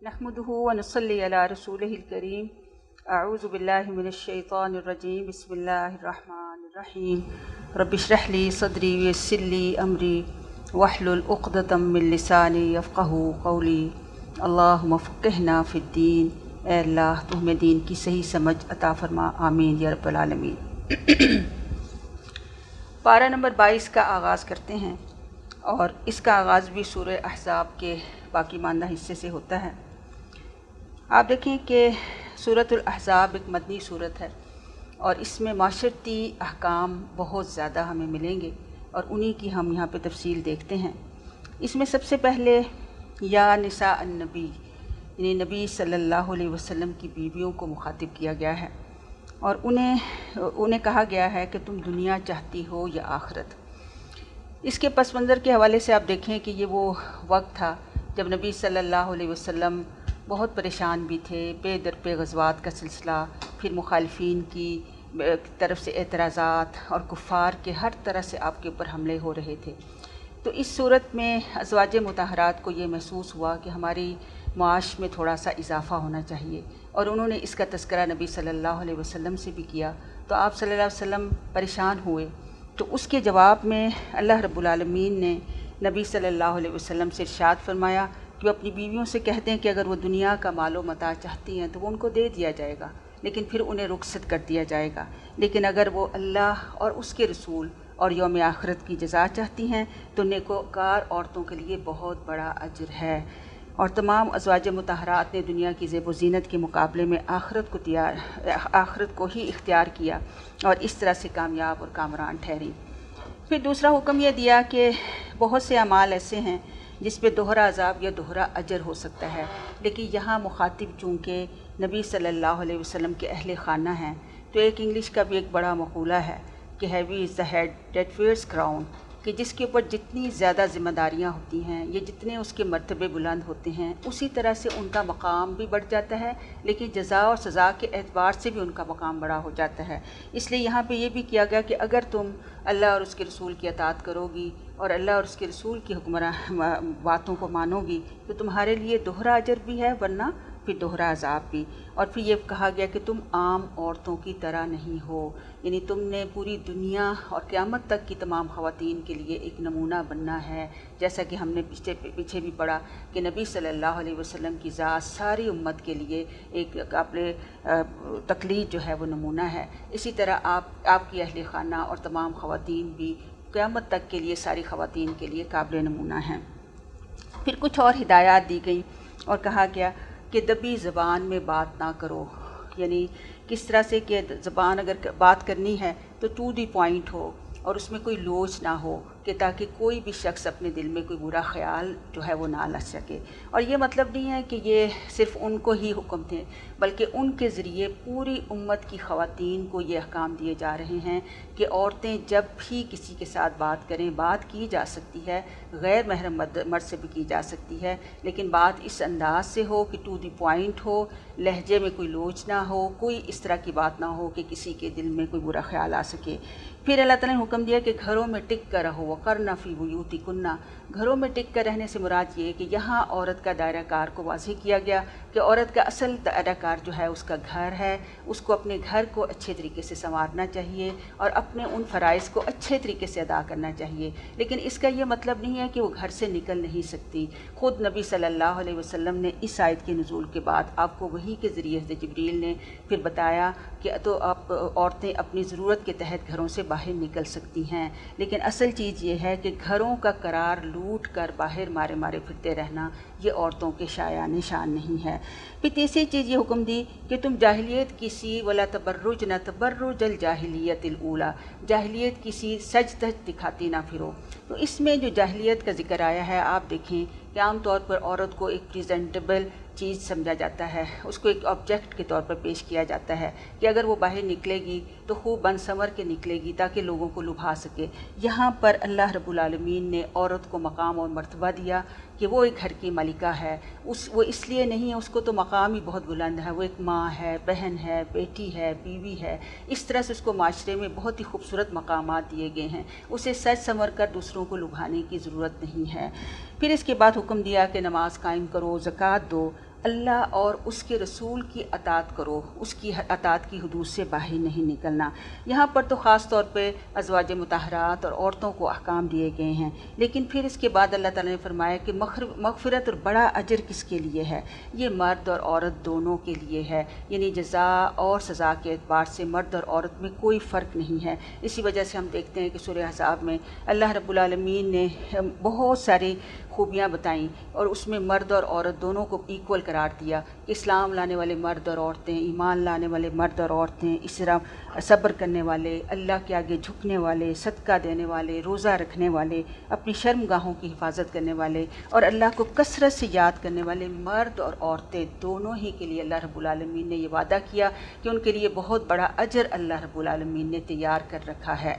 नहमदुहु व नुसल्ली अला रसूलिहिल करीम। अऊज़ु बिल्लाहि मिनश शैतानिर रजीम। बिस्मिल्लाहिर रहमानिर रहीम। रब्बि इश्रह ली सदरी व यस्सिर ली अमरी वहलुल उक़दतम मिन लिसानी यफ़क़हू क़ौली। अल्लाहुम्मा फ़क़िहना फ़िद्दीन। ऐ अल्लाह तू हमें दीन की सही समझ अता फ़रमा, आमीन या रब्बल आलमीन। पारा नंबर 22 का आगाज़ करते हैं और इसका आगाज़ भी सूरह अहज़ाब के बाकी मानदा हिस्से से होता है। आप देखें कि सूरतुल अहज़ाब एक मदनी सूरत है और इसमें माशरती अहकाम बहुत ज़्यादा हमें मिलेंगे और उन्हीं की हम यहाँ पे तफसील देखते हैं। इसमें सबसे पहले या निसा अन्नबी यानी नबी सल्लल्लाहु अलैहि वसल्लम की बीवियों को मुखातिब किया गया है और उन्हें कहा गया है कि तुम दुनिया चाहती हो या आखिरत। इसके पस मंज़र के हवाले से आप देखें कि ये वो वक्त था जब नबी सल्लल्लाहु अलैहि वसल्लम बहुत परेशान भी थे। बेदर पे ग़ज़वात का सिलसिला, फिर मुखालिफिन की तरफ से एतराज़ात और कुफ़ार के हर तरह से आपके ऊपर हमले हो रहे थे। तो इस सूरत में अज़वाज मुतहरात को ये महसूस हुआ कि हमारी माश में थोड़ा सा इजाफ़ा होना चाहिए और उन्होंने इसका तज़किरा नबी सल्लल्लाहु अलैहि वसल्लम से भी किया। तो आप सल्लल्लाहु अलैहि वसल्लम परेशान हुए, तो उसके जवाब में अल्लाह रब्बुल आलमीन ने नबी सल्लल्लाहु अलैहि वसल्लम से इरशाद फरमाया कि वो अपनी बीवियों से कहते हैं कि अगर वो दुनिया का मालो मता चाहती हैं तो वो उनको दे दिया जाएगा, लेकिन फिर उन्हें रुखसत कर दिया जाएगा। लेकिन अगर वो अल्लाह और उसके रसूल और यौम आखिरत की जज़ा चाहती हैं तो नेकोकार औरतों के लिए बहुत बड़ा अजर है। और तमाम अज़वाज मुतहरात ने दुनिया की ज़ेब व ज़ीनत के मुकाबले में आखिरत को ही इख्तियार किया और इस तरह से कामयाब और कामरान ठहरी। फिर दूसरा हुक्म यह दिया कि बहुत से अमाल ऐसे हैं जिस पे दोहरा अज़ाब या दोहरा अजर हो सकता है, लेकिन यहाँ मुखातिब चूँकि नबी सल्लल्लाहु अलैहि वसल्लम के अहले खाना हैं, तो एक इंग्लिश का भी एक बड़ा मक़ूला है कि heavy is the head that wears crown, कि जिसके ऊपर जितनी ज़्यादा ज़िम्मेदारियाँ होती हैं या जितने उसके मर्तबे बुलंद होते हैं उसी तरह से उनका मकाम भी बढ़ जाता है, लेकिन जज़ा और सज़ा के एतबार से भी उनका मकाम बड़ा हो जाता है। इसलिए यहाँ पे ये भी किया गया कि अगर तुम अल्लाह और उसके रसूल की अताअत करोगी और अल्लाह और उसके रसूल की बातों को मानोगी तो तुम्हारे लिए दोहरा अजर भी है, वरना फिर दोहरा अज़ाब भी। और फिर ये कहा गया कि तुम आम औरतों की तरह नहीं हो, यानी तुमने पूरी दुनिया और क़यामत तक की तमाम ख़वातीन के लिए एक नमूना बनना है। जैसा कि हमने पीछे भी पढ़ा कि नबी सल्लल्लाहु अलैहि वसल्लम की ज़ात सारी उम्मत के लिए एक काबिल तक़लीद जो है वो नमूना है। इसी तरह आपकी अहले खाना और तमाम ख़वातीन भी क़यामत तक के लिए सारी ख़वातीन के लिए काबिल नमूना हैं। फिर कुछ और हिदायत दी गई और कहा गया कि दबी ज़बान में बात ना करो, यानी किस तरह से कि ज़बान अगर बात करनी है तो टू दी पॉइंट हो और उसमें कोई लोच ना हो, कि ताकि कोई भी शख्स अपने दिल में कोई बुरा ख्याल जो है वो ना ला सके। और ये मतलब नहीं है कि ये सिर्फ़ उनको ही हुक्म थे, बल्कि उनके ज़रिए पूरी उम्मत की ख़वातीन को ये अहकाम दिए जा रहे हैं कि औरतें जब भी किसी के साथ बात करें, बात की जा सकती है, गैर महरम मर्द से भी की जा सकती है, लेकिन बात इस अंदाज से हो कि टू दी पॉइंट हो, लहजे में कोई लोच ना हो, कोई इस तरह की बात ना हो कि किसी के दिल में कोई बुरा ख्याल आ सके। फिर अल्लाह ताला ने हुक्म दिया कि घरों में टिक कर रहो, वक़रना फ़ी बुयूतिकुन्ना। घरों में टिक कर रहने से मुराद ये है कि यहाँ औरत का दायरा कार को वाज़ेह किया गया कि औरत का असल दायरा कार जो है उसका घर है, उसको अपने घर को अच्छे तरीके से संवारना चाहिए और अपने उन फ़राइज़ को अच्छे तरीके से अदा करना चाहिए। लेकिन इसका ये मतलब नहीं है कि वो घर से निकल नहीं सकती। ख़ुद नबी सल्लल्लाहु अलैहि वसल्लम ने इस आयत के नुज़ूल के बाद आपको वही के ज़रिए से जिब्रील ने फिर बताया कि तो आप औरतें अपनी ज़रूरत के तहत घरों से बाहर निकल सकती हैं, लेकिन असल चीज़ ये है कि घरों का करार लूट कर बाहर मारे मारे फिरते रहना ये औरतों के शायान शान नहीं है। फिर तीसरी चीज़ ये हुक्म दी कि तुम जाहिलियत की सी वला तबर्रुज न तबर्रुजल जाहिलियतिल ऊला, जाहिलियत की सी सज धज दिखाती ना फिरो। तो इसमें जो जाहिलियत का ज़िक्र आया है, आप देखें कि आम तौर पर औरत को एक प्रेजेंटेबल चीज़ समझा जाता है, उसको एक ऑब्जेक्ट के तौर पर पेश किया जाता है कि अगर वो बाहर निकलेगी तो खूब बन संवर के निकलेगी ताकि लोगों को लुभा सके। यहाँ पर अल्लाह रब्बुल आलमीन ने औरत को मकाम और मर्तबा दिया कि वो एक घर की मालिका है। वो इसलिए नहीं है, उसको तो मकाम ही बहुत बुलंद है, वो एक माँ है, बहन है, बेटी है, बीवी है। इस तरह से उसको माशरे में बहुत ही खूबसूरत मकामात दिए गए हैं। उसे सज संवर कर दूसरों को लुभाने की ज़रूरत नहीं है। फिर इसके बाद हुक्म दिया कि नमाज कायम करो, ज़कात दो اللہ اور اس کے رسول کی اطاعت کرو، اس کی اطاعت کی حدود سے باہر نہیں نکلنا۔ یہاں پر تو خاص طور پہ ازواج مطہرات اور عورتوں کو احکام دیے گئے ہیں، لیکن پھر اس کے بعد اللہ تعالیٰ نے فرمایا کہ مغفرت اور بڑا اجر کس کے لیے ہے؟ یہ مرد اور عورت دونوں کے لیے ہے، یعنی جزا اور سزا کے اعتبار سے مرد اور عورت میں کوئی فرق نہیں ہے۔ اسی وجہ سے ہم دیکھتے ہیں کہ سورہ احزاب میں اللہ رب العالمین نے بہت ساری خوبیاں بتائیں اور اس میں مرد اور عورت دونوں کو ایکول قرار دیا کہ اسلام لانے والے مرد اور عورتیں، ایمان لانے والے مرد اور عورتیں، اس طرح صبر کرنے والے، اللہ کے آگے جھکنے والے، صدقہ دینے والے، روزہ رکھنے والے، اپنی شرم گاہوں کی حفاظت کرنے والے اور اللہ کو کثرت سے یاد کرنے والے مرد اور عورتیں دونوں ہی کے لیے اللہ رب العالمین نے یہ وعدہ کیا کہ ان کے لیے بہت بڑا اجر اللہ رب العالمین نے تیار کر رکھا ہے۔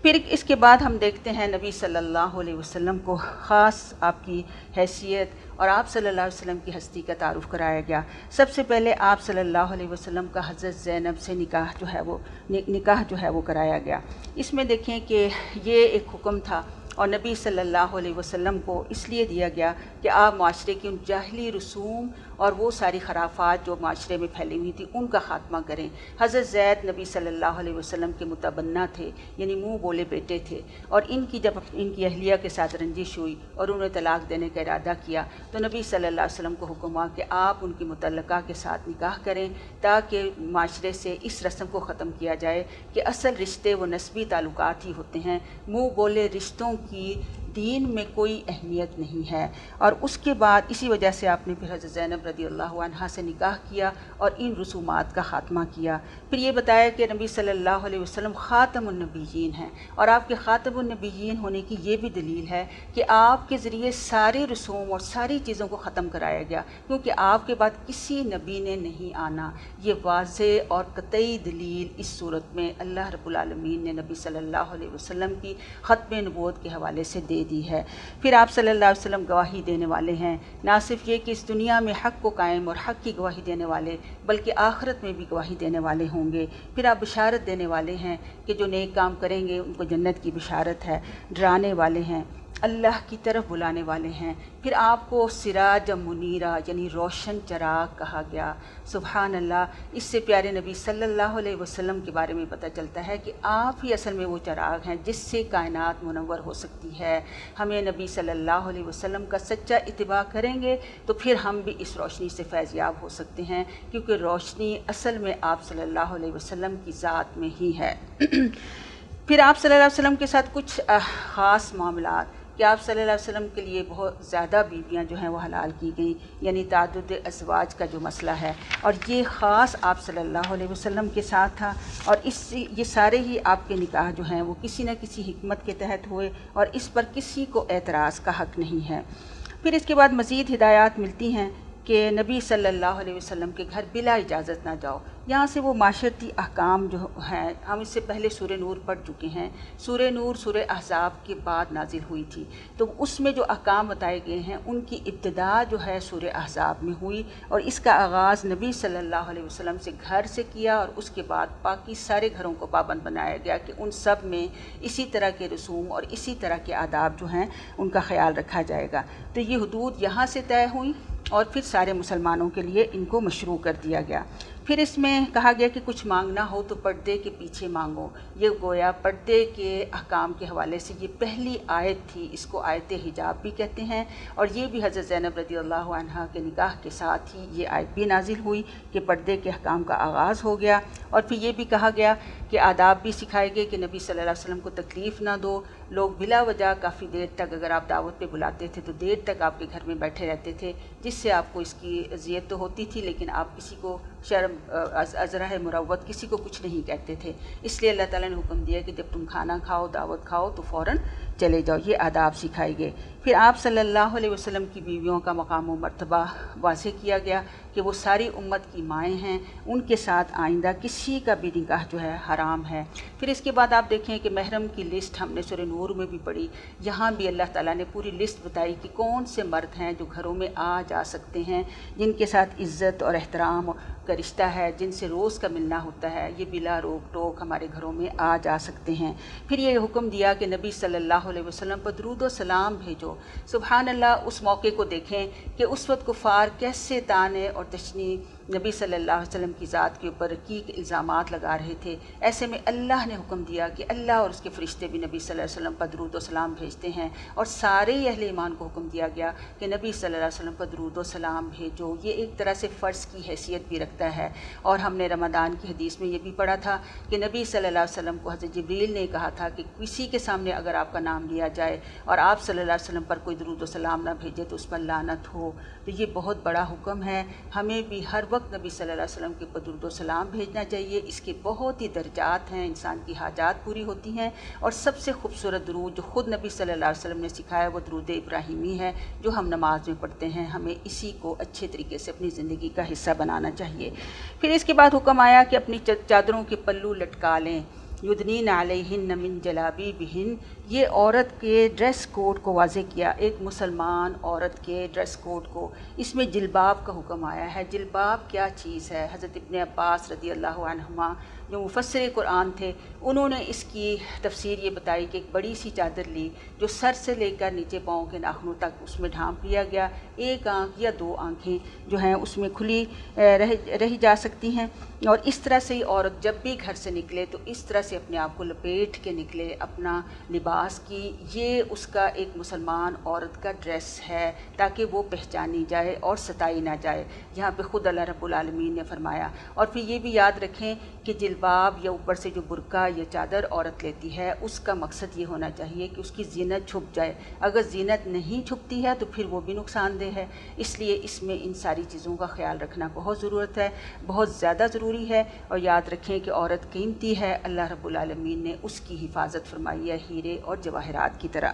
پھر اس کے بعد ہم دیکھتے ہیں نبی صلی اللہ علیہ وسلم کو خاص آپ کی حیثیت اور آپ صلی اللہ علیہ وسلم کی ہستی کا تعارف کرایا گیا۔ سب سے پہلے آپ صلی اللہ علیہ وسلم کا حضرت زینب سے نکاح جو ہے وہ کرایا گیا۔ اس میں دیکھیں کہ یہ ایک حکم تھا اور نبی صلی اللہ علیہ وسلم کو اس لیے دیا گیا کہ آپ معاشرے کی ان جاہلی رسوم اور وہ ساری خرافات جو معاشرے میں پھیلی ہوئی تھی ان کا خاتمہ کریں۔ حضرت زید نبی صلی اللہ علیہ وسلم کے متبنہ تھے، یعنی منہ بولے بیٹے تھے، اور جب ان کی اہلیہ کے ساتھ رنجش ہوئی اور انہیں طلاق دینے کا ارادہ کیا تو نبی صلی اللہ علیہ وسلم کو حکم ہوا کہ آپ ان کی متعلقہ کے ساتھ نکاح کریں تاکہ معاشرے سے اس رسم کو ختم کیا جائے کہ اصل رشتے وہ نسبی تعلقات ہی ہوتے ہیں، منہ بولے رشتوں کی دین میں کوئی اہمیت نہیں ہے۔ اور اس کے بعد اسی وجہ سے آپ نے پھر حضرت زینب رضی اللہ عنہا سے نکاح کیا اور ان رسومات کا خاتمہ کیا۔ پھر یہ بتایا کہ نبی صلی اللہ علیہ وسلم خاتم النبیین ہیں اور آپ کے خاتم النبیین ہونے کی یہ بھی دلیل ہے کہ آپ کے ذریعے سارے رسوم اور ساری چیزوں کو ختم کرایا گیا، کیونکہ آپ کے بعد کسی نبی نے نہیں آنا۔ یہ واضح اور قطعی دلیل اس صورت میں اللہ رب العالمین نے نبی صلی اللہ علیہ وسلم کی ختم نبوت کے حوالے سے دے دی ہے۔ پھر آپ صلی اللہ علیہ وسلم گواہی دینے والے ہیں، نہ صرف یہ کہ اس دنیا میں حق کو قائم اور حق کی گواہی دینے والے بلکہ آخرت میں بھی گواہی دینے والے ہوں گے۔ پھر آپ بشارت دینے والے ہیں کہ جو نیک کام کریں گے ان کو جنت کی بشارت ہے، ڈرانے والے ہیں، اللہ کی طرف بلانے والے ہیں۔ پھر آپ کو سراج منیرہ یعنی روشن چراغ کہا گیا۔ سبحان اللہ، اس سے پیارے نبی صلی اللہ علیہ وسلم کے بارے میں پتہ چلتا ہے کہ آپ ہی اصل میں وہ چراغ ہیں جس سے کائنات منور ہو سکتی ہے۔ ہمیں نبی صلی اللہ علیہ وسلم کا سچا اتباع کریں گے تو پھر ہم بھی اس روشنی سے فیض یاب ہو سکتے ہیں، کیونکہ روشنی اصل میں آپ صلی اللہ علیہ وسلم کی ذات میں ہی ہے۔ پھر آپ صلی اللہ علیہ وسلم کے ساتھ کچھ خاص معاملات کہ آپ صلی اللہ علیہ وسلم کے لیے بہت زیادہ بیویاں جو ہیں وہ حلال کی گئیں، یعنی تعدد ازواج کا جو مسئلہ ہے، اور یہ خاص آپ صلی اللہ علیہ وسلم کے ساتھ تھا، اور یہ سارے ہی آپ کے نکاح جو ہیں وہ کسی نہ کسی حکمت کے تحت ہوئے اور اس پر کسی کو اعتراض کا حق نہیں ہے۔ پھر اس کے بعد مزید ہدایات ملتی ہیں کہ نبی صلی اللہ علیہ وسلم کے گھر بلا اجازت نہ جاؤ۔ یہاں سے وہ معاشرتی احکام جو ہیں ہم اس سے پہلے سورہ نور پڑھ چکے ہیں۔ سورہ نور سورہ احزاب کے بعد نازل ہوئی تھی، تو اس میں جو احکام بتائے گئے ہیں ان کی ابتدا جو ہے سورہ احزاب میں ہوئی، اور اس کا آغاز نبی صلی اللہ علیہ وسلم سے گھر سے کیا، اور اس کے بعد باقی سارے گھروں کو پابند بنایا گیا کہ ان سب میں اسی طرح کے رسوم اور اسی طرح کے آداب جو ہیں ان کا خیال رکھا جائے گا۔ تو یہ حدود یہاں سے طے ہوئی اور پھر سارے مسلمانوں کے لیے ان کو مشروع کر دیا گیا۔ پھر اس میں کہا گیا کہ کچھ مانگنا ہو تو پردے کے پیچھے مانگو۔ یہ گویا پردے کے احکام کے حوالے سے یہ پہلی آیت تھی، اس کو آیت حجاب بھی کہتے ہیں، اور یہ بھی حضرت زینب رضی اللہ عنہا کے نکاح کے ساتھ ہی یہ آیت بھی نازل ہوئی کہ پردے کے احکام کا آغاز ہو گیا۔ اور پھر یہ بھی کہا گیا کہ آداب بھی سکھائے گئے کہ نبی صلی اللہ علیہ وسلم کو تکلیف نہ دو۔ لوگ بلا وجہ کافی دیر تک اگر آپ دعوت پہ بلاتے تھے تو دیر تک آپ کے گھر میں بیٹھے رہتے تھے، جس سے آپ کو اس کی اذیت تو ہوتی تھی، لیکن آپ کسی کو شرم ازرہ مروت کسی کو کچھ نہیں کہتے تھے۔ اس لیے اللہ تعالیٰ نے حکم دیا کہ جب تم کھانا کھاؤ، دعوت کھاؤ تو فوراً چلے جاؤ۔ یہ آداب سکھائے گئے۔ پھر آپ صلی اللہ علیہ وسلم کی بیویوں کا مقام و مرتبہ واضح کیا گیا کہ وہ ساری امت کی مائیں ہیں، ان کے ساتھ آئندہ کسی کا بھی نکاح جو ہے حرام ہے۔ پھر اس کے بعد آپ دیکھیں کہ محرم کی لسٹ ہم نے سورہ نور میں بھی پڑھی، یہاں بھی اللہ تعالیٰ نے پوری لسٹ بتائی کہ کون سے مرد ہیں جو گھروں میں آ جا سکتے ہیں، جن کے ساتھ عزت اور احترام کا رشتہ ہے، جن سے روز کا ملنا ہوتا ہے، یہ بلا روک ٹوک ہمارے گھروں میں آ جا سکتے ہیں۔ پھر یہ حکم دیا کہ نبی صلی اللہ सल्लल्लाहु अलैहि वसल्लम पर दरूद व सलाम भेजो। सुबहान अल्लाह, उस मौके को देखें कि उस वक्त कुफ़ार कैसे ताने और तशनी नबी सल्लल्लाहु अलैहि वसल्लम की ज़ात के ऊपर रकीक इल्ज़ामात लगा रहे थे। ऐसे में अल्लाह ने हुक्म दिया कि अल्लाह और उसके फ़रिश्ते भी नबी सल्लल्लाहु अलैहि वसल्लम पर दरूद व सलाम भेजते हैं, और सारे अहले ईमान को हुक्म दिया गया कि नबी सल्लल्लाहु अलैहि वसल्लम पर दरूद व सलाम भेजो। ये एक तरह से फ़र्ज़ की हैसियत भी रखता है। और हमने रमज़ान की हदीस में ये भी पढ़ा था कि नबी सल्लल्लाहु अलैहि वसल्लम को हज़रत जिब्रील ने कहा था कि किसी के सामने अगर आपका नाम लिया जाए और आप सल्लल्लाहु अलैहि वसल्लम पर कोई दरूद व सलाम ना भेजे तो उस पर लानत हो। तो ये बहुत बड़ा हुक्म है, हमें भी हर वक्त नबी सल्लल्लाहु अलैहि वसल्लम के ऊपर दरूद व सलाम भेजना चाहिए। इसके बहुत ही दर्जात हैं, इंसान की हाजात पूरी होती हैं। और सबसे खूबसूरत दरूद जो ख़ुद नबी सल्लल्लाहु अलैहि वसल्लम ने सिखाया वो दरूद इब्राहिमी है, जो हम नमाज में पढ़ते हैं। हमें इसी को अच्छे तरीके से अपनी ज़िंदगी का हिस्सा बनाना चाहिए। फिर इसके बाद हुक्म आया कि अपनी चादरों के पल्लू लटका लें। युदनीन अलैहिन्न मिन जलाबीबिहिन, ये औरत के ड्रेस कोड को वाज़े किया, एक मुसलमान औरत के ड्रेस कोड को। इसमें जिल्बाब का हुक्म आया है। जिल्बाब क्या चीज़ है? हज़रत इब्न अब्बास रज़ी अल्लाहु अन्हुमा जो मुफस्सिर कुरान थे, उन्होंने इसकी तफसीर ये बताई कि एक बड़ी सी चादर ली जो सर से लेकर नीचे पाँव के नाखूनों तक उसमें ढांप लिया गया। एक आँख या दो आँखें जो हैं उसमें खुली रही जा सकती हैं। और इस तरह से ही औरत जब भी घर से निकले तो इस तरह से अपने आप को लपेट के निकले अपना लिबास की। ये उसका एक मुसलमान औरत का ड्रेस है ताकि वो पहचानी जाए और सताई ना जाए, जहाँ पे ख़ुद अल्लाह रब्बुल आलमीन ने फरमाया। और फिर ये भी याद रखें कि जिल्बाब या ऊपर से जो बुर्का या चादर औरत लेती है उसका मकसद ये होना चाहिए कि उसकी ज़ीनत छुप जाए। अगर ज़ीनत नहीं छुपती है तो फिर वो भी नुकसानदेह है। इसलिए इसमें इन सारी चीज़ों का ख्याल रखना बहुत ज़रूरत है, बहुत ज़्यादा ज़रूरी है। और याद रखें कि औरत कीमती है, अल्लाह रब्बुल आलमीन ने उसकी हिफाजत फरमाई है हीरे और जवाहरात की तरह।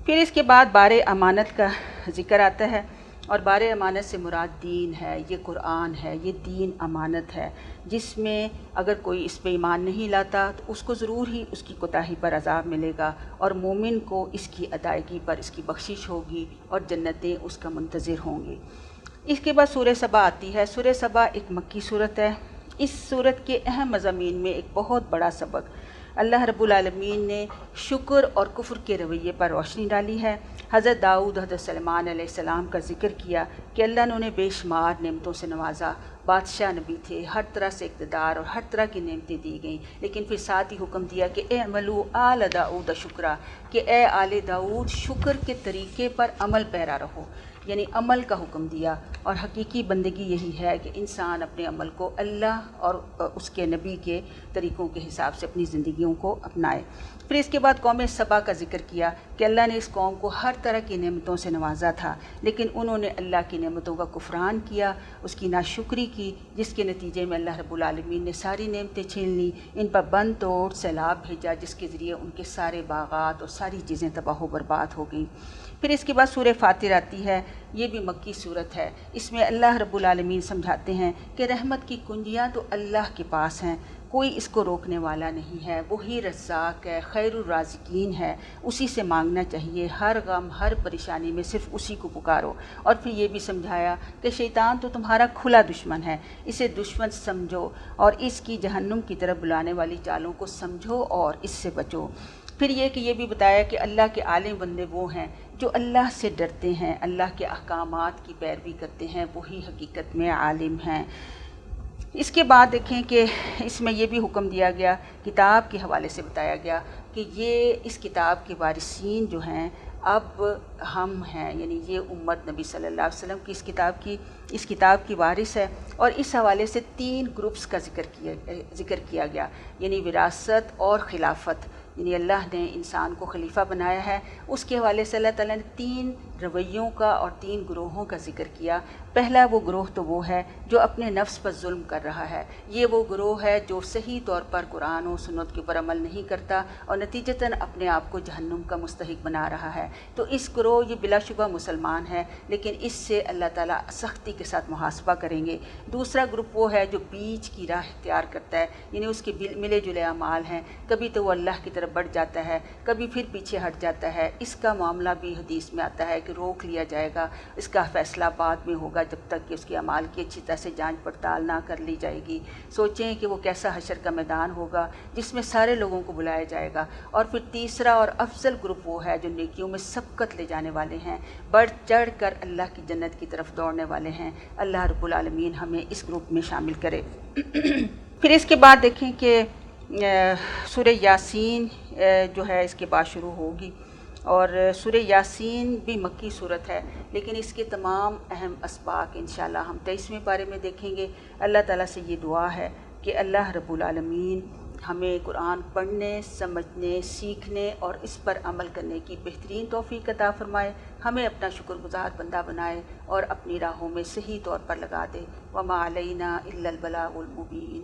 फिर इसके बाद बारे अमानत का ज़िक्र आता है, और बारे अमानत से मुराद दीन है। ये कुरान है, ये दीन अमानत है जिसमें अगर कोई इस पे ईमान नहीं लाता तो उसको ज़रूर ही उसकी कोताही पर अज़ाब मिलेगा, और मोमिन को इसकी अदायगी पर इसकी बख्शिश होगी और जन्नतें उसका मुंतज़िर होंगी। इसके बाद सूरह सबा आती है। सूरह सबा एक मक्की सूरत है। इस सूरत के अहम मज़ामीन में एक बहुत बड़ा सबक अल्लाह रब्बुल आलमीन ने शुक्र और कुफ्र के रवैये पर रोशनी डाली है। हज़रत दाऊद, हज़रत सलेमान अलैहिस्सलाम का ज़िक्र किया कि अल्लाह ने उन्हें बेशुमार नेमतों से नवाजा। बादशाह नबी थे, हर तरह से इक़्तिदार और हर तरह की नेमतें दी गईं, लेकिन फिर साथ ही हुक्म दिया कि ए अमलू आल दाऊद शुक्रा, कि ए आले दाऊद शुक्र के तरीक़े पर अमल पैरा रहो, यानी अमल का हुक्म दिया। और हकीकी बंदगी यही है कि इंसान अपने अमल को अल्लाह और उसके नबी के तरीक़ों के हिसाब से अपनी ज़िंदगियों को अपनाए। फिर इसके बाद कौम सबा का ज़िक्र किया कि अल्लाह ने इस कौम को हर तरह की नेमतों से नवाजा था, लेकिन उन्होंने अल्लाह की नेमतों का कुफरान किया, उसकी नाशुक्री की, जिसके नतीजे में अल्लाह रब्बुल आलमीन ने सारी नेमतें छीन ली, इन पर बंद तोड़ सैलाब भेजा, जिसके ज़रिए उनके सारे बागात और सारी चीज़ें तबाह बर्बाद हो गई। फिर इसके बाद सूरह फातिर आती है। ये भी मक्की सूरत है। इसमें अल्लाह रब्बुल आलमीन समझाते हैं कि रहमत की कुंजियाँ तो अल्लाह के पास हैं, कोई इसको रोकने वाला नहीं है। वही रज़्ज़ाक़ है, खैरुर राज़िकीन है, उसी से मांगना चाहिए। हर गम हर परेशानी में सिर्फ़ उसी को पुकारो। और फिर ये भी समझाया कि शैतान तो तुम्हारा खुला दुश्मन है, इसे दुश्मन समझो और इसकी जहन्नुम की तरफ बुलाने वाली चालों को समझो और इससे बचो। फिर ये कि ये भी बताया कि अल्लाह के आलिम बंदे वो हैं जो अल्लाह से डरते हैं, अल्लाह के अहकामात की पैरवी करते हैं, वही हकीकत में आलिम हैं। इसके बाद देखें कि इसमें यह भी हुक्म दिया गया, किताब के हवाले से बताया गया कि ये इस किताब के वारिसीन जो हैं अब हम हैं, यानी ये उम्मत नबी सल्लल्लाहु अलैहि वसल्लम की इस किताब की वारिस है। और इस हवाले से 3 ग्रुप्स का ज़िक्र किया गया, यानी विरासत और खिलाफत, यानी अल्लाह ने इंसान को खलीफा बनाया है। उसके हवाले से अल्लाह ताला ने 3 रवैयों का और 3 ग्रोहों का ज़िक्र किया। पहला वो ग्रोह तो वो है जो अपने नफ्स पर जुल्म कर रहा है। ये वो ग्रोह है जो सही तौर पर कुरान और सुन्नत के ऊपर अमल नहीं करता और नतीजतन अपने आप को जहन्नुम का मुस्तहिक बना रहा है। तो इस ग्रोह ये बिलाशुबा मुसलमान है, लेकिन इससे अल्लाह ताला सख्ती के साथ मुहासबा करेंगे। दूसरा ग्रुप वो है जो बीच की राह इख्तियार करता है, यानी उसके मिले जुले अमाल हैं, कभी तो वो अल्लाह की तरफ बढ़ जाता है, कभी फिर पीछे हट जाता है। इसका मामला भी हदीस में आता है कि کہ روک لیا جائے گا، اس کا فیصلہ بعد میں ہوگا جب تک کہ اس کے اعمال کی اچھی طرح سے جانچ پڑتال نہ کر لی جائے گی۔ سوچیں کہ وہ کیسا حشر کا میدان ہوگا جس میں سارے لوگوں کو بلایا جائے گا۔ اور پھر تیسرا اور افضل گروپ وہ ہے جو نیکیوں میں سبقت لے جانے والے ہیں، بڑھ چڑھ کر اللہ کی جنت کی طرف دوڑنے والے ہیں۔ اللہ رب العالمین ہمیں اس گروپ میں شامل کرے۔ پھر اس کے بعد دیکھیں کہ سورہ یاسین جو ہے اس کے بعد شروع ہوگی، اور سورہ یاسین بھی مکی صورت ہے، لیکن اس کے تمام اہم اسباق انشاءاللہ ہم 23ویں پارے میں دیکھیں گے۔ اللہ تعالیٰ سے یہ دعا ہے کہ اللہ رب العالمین ہمیں قرآن پڑھنے، سمجھنے، سیکھنے اور اس پر عمل کرنے کی بہترین توفیق عطا فرمائے، ہمیں اپنا شکر گزار بندہ بنائے اور اپنی راہوں میں صحیح طور پر لگا دے۔ وما علینا الا البلاغ المبین۔